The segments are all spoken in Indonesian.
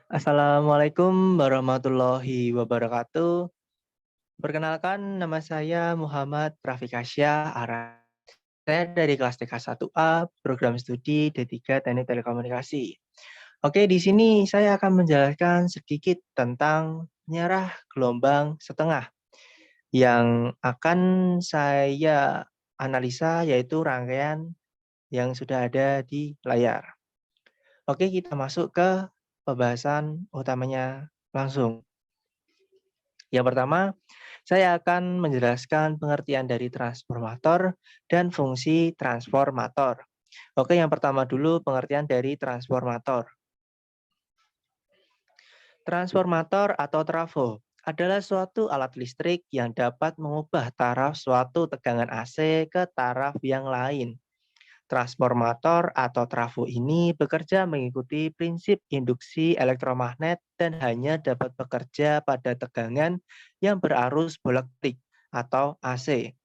Assalamualaikum warahmatullahi wabarakatuh. Perkenalkan, nama saya Muhammad Prafikasya Ara. Saya dari kelas TK1A, program studi D3 Teknik Telekomunikasi. Oke, di sini saya akan menjelaskan sedikit tentang penyerah gelombang setengah yang akan saya analisa, yaitu rangkaian yang sudah ada di layar. Oke, kita masuk ke pembahasan utamanya langsung. Yang pertama, saya akan menjelaskan pengertian dari transformator dan fungsi transformator. Oke, yang pertama dulu pengertian dari transformator. Transformator atau trafo adalah suatu alat listrik yang dapat mengubah taraf suatu tegangan AC ke taraf yang lain. Transformator atau trafo ini bekerja mengikuti prinsip induksi elektromagnet dan hanya dapat bekerja pada tegangan yang berarus bolak-balik atau AC.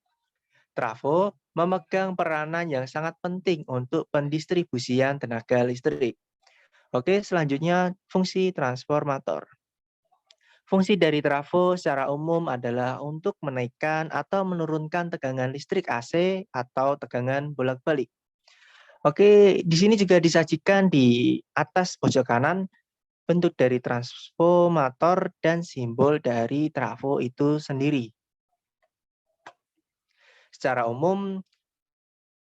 Trafo memegang peranan yang sangat penting untuk pendistribusian tenaga listrik. Oke, selanjutnya fungsi transformator. Fungsi dari trafo secara umum adalah untuk menaikkan atau menurunkan tegangan listrik AC atau tegangan bolak-balik. Oke, di sini juga disajikan di atas pojok kanan bentuk dari transformator dan simbol dari trafo itu sendiri. Secara umum,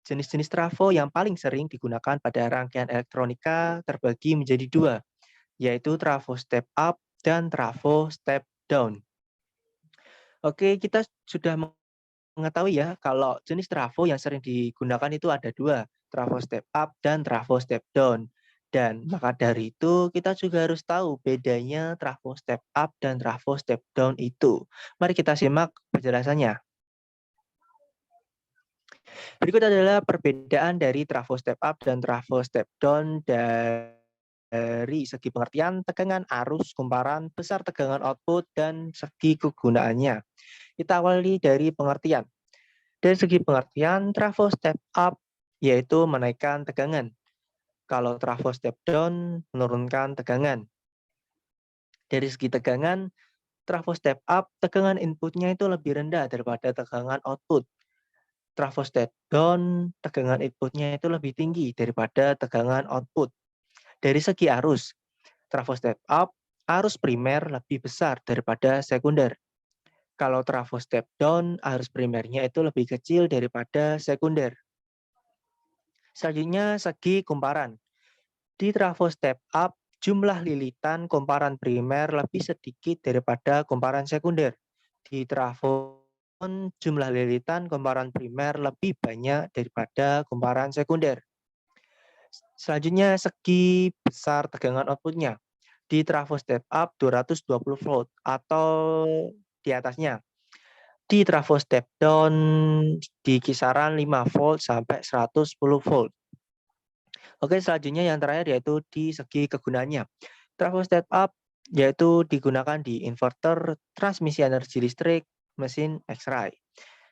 jenis-jenis trafo yang paling sering digunakan pada rangkaian elektronika terbagi menjadi dua, yaitu trafo step up dan trafo step down. Oke, kita sudah mengetahui ya kalau jenis trafo yang sering digunakan itu ada dua, trafo step up dan trafo step down. Dan maka dari itu kita juga harus tahu bedanya trafo step up dan trafo step down itu. Mari kita simak penjelasannya. Berikut adalah perbedaan dari trafo step up dan trafo step down dari segi pengertian tegangan arus, kumparan, besar tegangan output, dan segi kegunaannya. Kita awali dari pengertian. Dari segi pengertian, trafo step up yaitu menaikkan tegangan. Kalau trafo step down menurunkan tegangan. Dari segi tegangan, trafo step up tegangan inputnya itu lebih rendah daripada tegangan output. Trafo step down tegangan inputnya itu lebih tinggi daripada tegangan output. Dari segi arus, trafo step up arus primer lebih besar daripada sekunder. Kalau trafo step down arus primernya itu lebih kecil daripada sekunder. Selanjutnya segi kumparan. Di trafo step up, jumlah lilitan kumparan primer lebih sedikit daripada kumparan sekunder. Di trafo down, jumlah lilitan kumparan primer lebih banyak daripada kumparan sekunder. Selanjutnya segi besar tegangan outputnya. Di trafo step up 220 volt atau di atasnya. Di trafo step down di kisaran 5 volt sampai 110 volt. Oke, selanjutnya yang terakhir yaitu di segi kegunaannya. Trafo step up yaitu digunakan di inverter, transmisi energi listrik, mesin X-ray.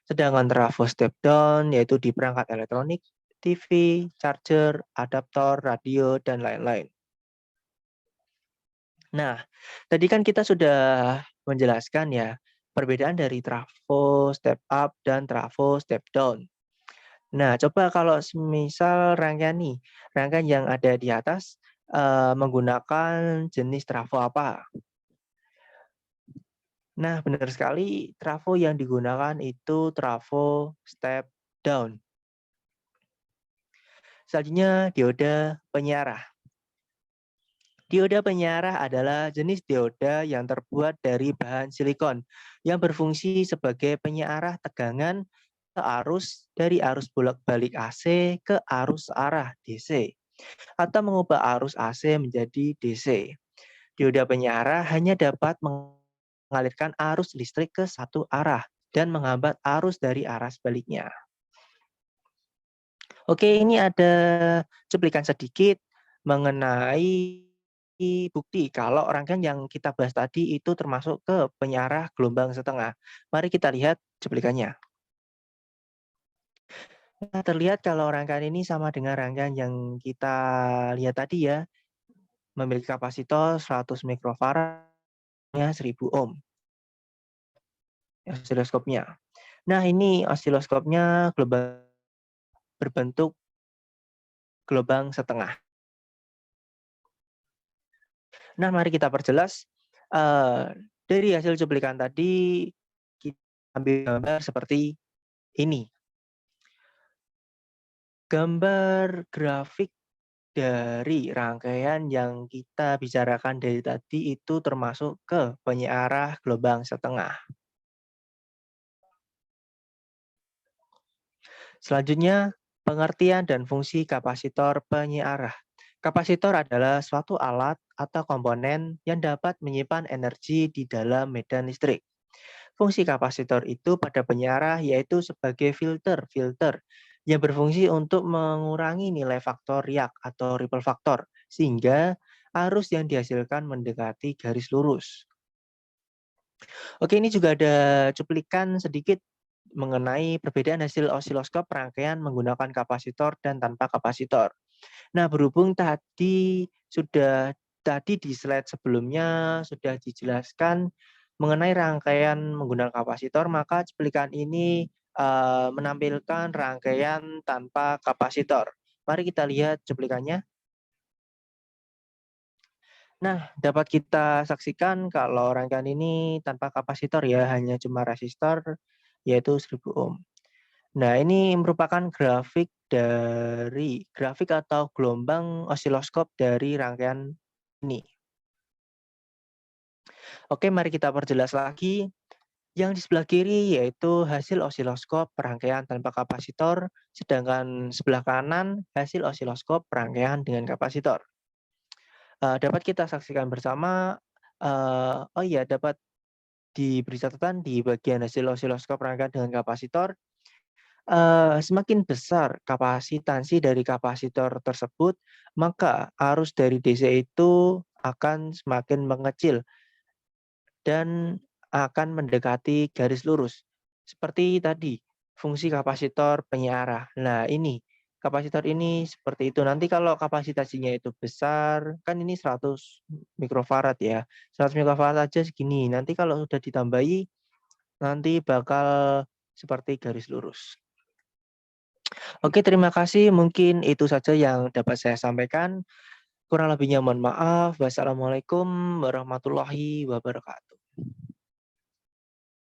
Sedangkan trafo step down yaitu di perangkat elektronik, TV, charger, adaptor, radio, dan lain-lain. Nah, tadi kan kita sudah menjelaskan ya perbedaan dari trafo step up dan trafo step down. Nah, coba kalau misal rangkaian yang ada di atas menggunakan jenis trafo apa? Nah, benar sekali trafo yang digunakan itu trafo step down. Selanjutnya dioda penyiarah. Dioda penyiarah adalah jenis dioda yang terbuat dari bahan silikon yang berfungsi sebagai penyiarah tegangan ke arus dari arus bolak-balik AC ke arus arah DC atau mengubah arus AC menjadi DC. Dioda penyiarah hanya dapat mengalirkan arus listrik ke satu arah dan menghambat arus dari arah sebaliknya. Oke, ini ada cuplikan sedikit mengenai bukti kalau rangkaian yang kita bahas tadi itu termasuk ke penyiarah gelombang setengah. Mari kita lihat cuplikannya. Nah, terlihat kalau rangkaian ini sama dengan rangkaian yang kita lihat tadi ya. memiliki kapasitor 100 mikrofarad, 1000 ohm osiloskopnya. Nah, ini osiloskopnya berbentuk gelombang setengah. Nah, mari kita perjelas. Dari hasil cuplikan tadi, kita ambil gambar seperti ini. Gambar grafik dari rangkaian yang kita bicarakan dari tadi itu termasuk ke penyiarah gelombang setengah. Selanjutnya, pengertian dan fungsi kapasitor penyiarah. Kapasitor adalah suatu alat atau komponen yang dapat menyimpan energi di dalam medan listrik. Fungsi kapasitor itu pada penyiarah yaitu sebagai filter yang berfungsi untuk mengurangi nilai faktor riak atau ripple faktor sehingga arus yang dihasilkan mendekati garis lurus. Oke, ini juga ada cuplikan sedikit mengenai perbedaan hasil osiloskop rangkaian menggunakan kapasitor dan tanpa kapasitor. Nah, berhubung tadi di slide sebelumnya sudah dijelaskan mengenai rangkaian menggunakan kapasitor, maka cuplikan ini menampilkan rangkaian tanpa kapasitor. Mari kita lihat cuplikannya. Nah, dapat kita saksikan kalau rangkaian ini tanpa kapasitor ya, hanya cuma resistor yaitu 1000 ohm. Nah, ini merupakan grafik atau gelombang osiloskop dari rangkaian ini. Oke, mari kita perjelas lagi. Yang di sebelah kiri yaitu hasil osiloskop rangkaian tanpa kapasitor, sedangkan sebelah kanan hasil osiloskop rangkaian dengan kapasitor. Dapat kita saksikan bersama, dapat diberi catatan di bagian hasil osiloskop rangkaian dengan kapasitor. Semakin besar kapasitansi dari kapasitor tersebut, maka arus dari DC itu akan semakin mengecil dan akan mendekati garis lurus. Seperti tadi, fungsi kapasitor penyiarah. Nah, ini kapasitor ini seperti itu. Nanti kalau kapasitasnya itu besar, kan ini 100 mikrofarad ya. 100 mikrofarad aja segini. Nanti kalau sudah ditambahi, nanti bakal seperti garis lurus. Oke, terima kasih. Mungkin itu saja yang dapat saya sampaikan. Kurang lebihnya mohon maaf. Wassalamualaikum warahmatullahi wabarakatuh.